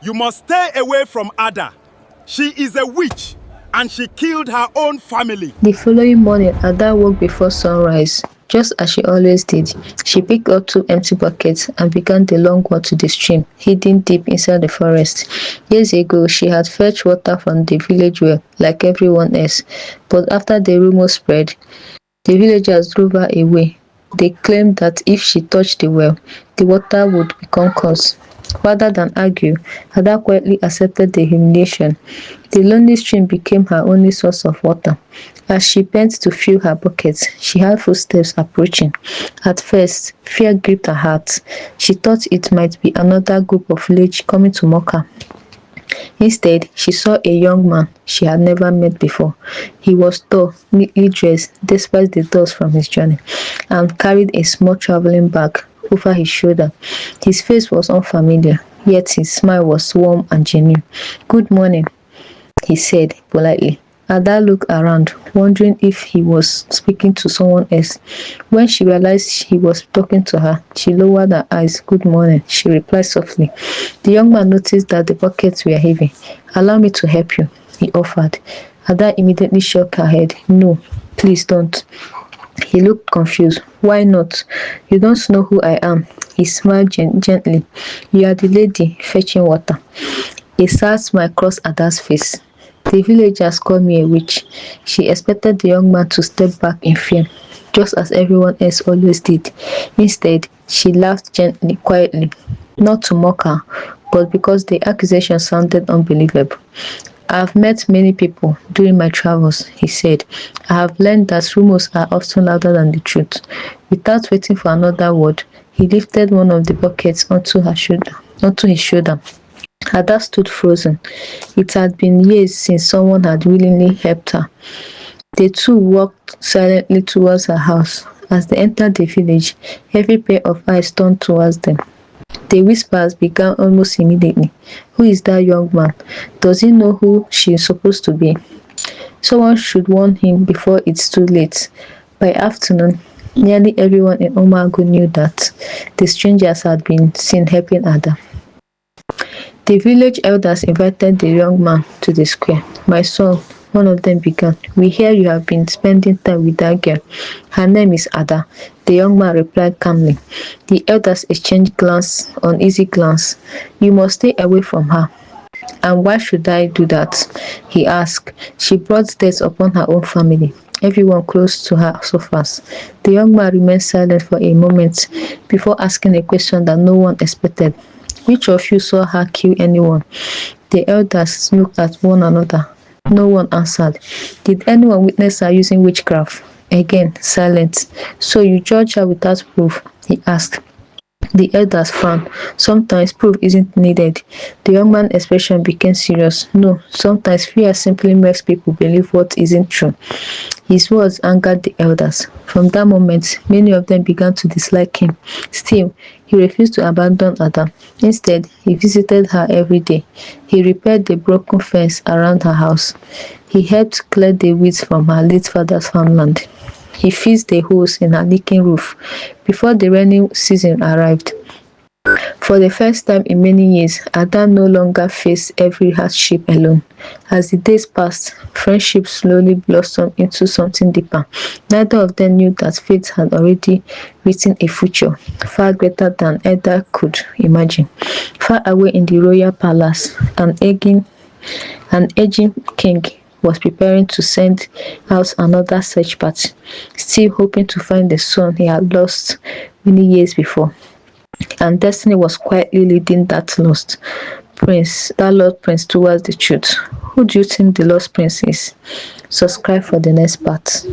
You must stay away from Ada. She is a witch, and she killed her own family. The following morning, Ada woke before sunrise. Just as she always did, she picked up 2 empty buckets and began the long walk to the stream, hidden deep inside the forest. Years ago, she had fetched water from the village well, like everyone else. But after the rumor spread, the villagers drove her away. They claimed that if she touched the well, the water would become curse. Rather than argue, Ada quietly accepted the humiliation. The lonely stream became her only source of water. As she bent to fill her bucket, she heard footsteps approaching. At first, fear gripped her heart. She thought it might be another group of villagers coming to mock her. Instead, she saw a young man she had never met before. He was tall, neatly dressed despite the dust from his journey, and carried a small traveling bag over his shoulder. His face was unfamiliar, yet his smile was warm and genuine. "Good morning," he said politely. Ada looked around, wondering if he was speaking to someone else. When she realized he was talking to her, she lowered her eyes. "Good morning," she replied softly. The young man noticed that the buckets were heavy. "Allow me to help you," he offered. Ada immediately shook her head. "No, please don't." He looked confused. "Why not? You don't know who I am." He smiled gently. "You are the lady fetching water." A sad smile crossed Ada's face. "The villagers call me a witch." She expected the young man to step back in fear, just as everyone else always did. Instead, she laughed gently, quietly, not to mock her, but because the accusation sounded unbelievable. "I have met many people during my travels," he said. "I have learned that rumors are often louder than the truth." Without waiting for another word, he lifted one of the buckets onto his shoulder. Ada stood frozen. It had been years since someone had willingly helped her. The two walked silently towards her house. As they entered the village, every pair of eyes turned towards them. The whispers began almost immediately. "Who is that young man? Does he know who she is supposed to be? Someone should warn him before it's too late." By afternoon, nearly everyone in Omago knew that the strangers had been seen helping Ada. The village elders invited the young man to the square. "My son," one of them began, "we hear you have been spending time with that girl." "Her name is Ada," the young man replied calmly. The elders exchanged uneasy glance. "You must stay away from her." "And why should I do that?" he asked. "She brought death upon her own family." Everyone close to her suffers. The young man remained silent for a moment before asking a question that no one expected. "Which of you saw her kill anyone?" The elders looked at one another. No one answered. "Did anyone witness her using witchcraft?" Again, silence. "So you judge her without proof?" he asked. The elders frowned. "Sometimes proof isn't needed." The young man's expression became serious. "No, sometimes fear simply makes people believe what isn't true." His words angered the elders. From that moment, many of them began to dislike him. Still, he refused to abandon Ada. Instead, he visited her every day. He repaired the broken fence around her house. He helped clear the weeds from her late father's farmland. He fixed the holes in her leaking roof. Before the rainy season arrived, for the first time in many years, Ada no longer faced every hardship alone. As the days passed, friendship slowly blossomed into something deeper. Neither of them knew that fate had already written a future far greater than either could imagine. Far away in the royal palace, an aging king was preparing to send out another search party, still hoping to find the son he had lost many years before. And destiny was quietly leading that lost prince towards the truth. Who do you think the lost prince is? Subscribe for the next part.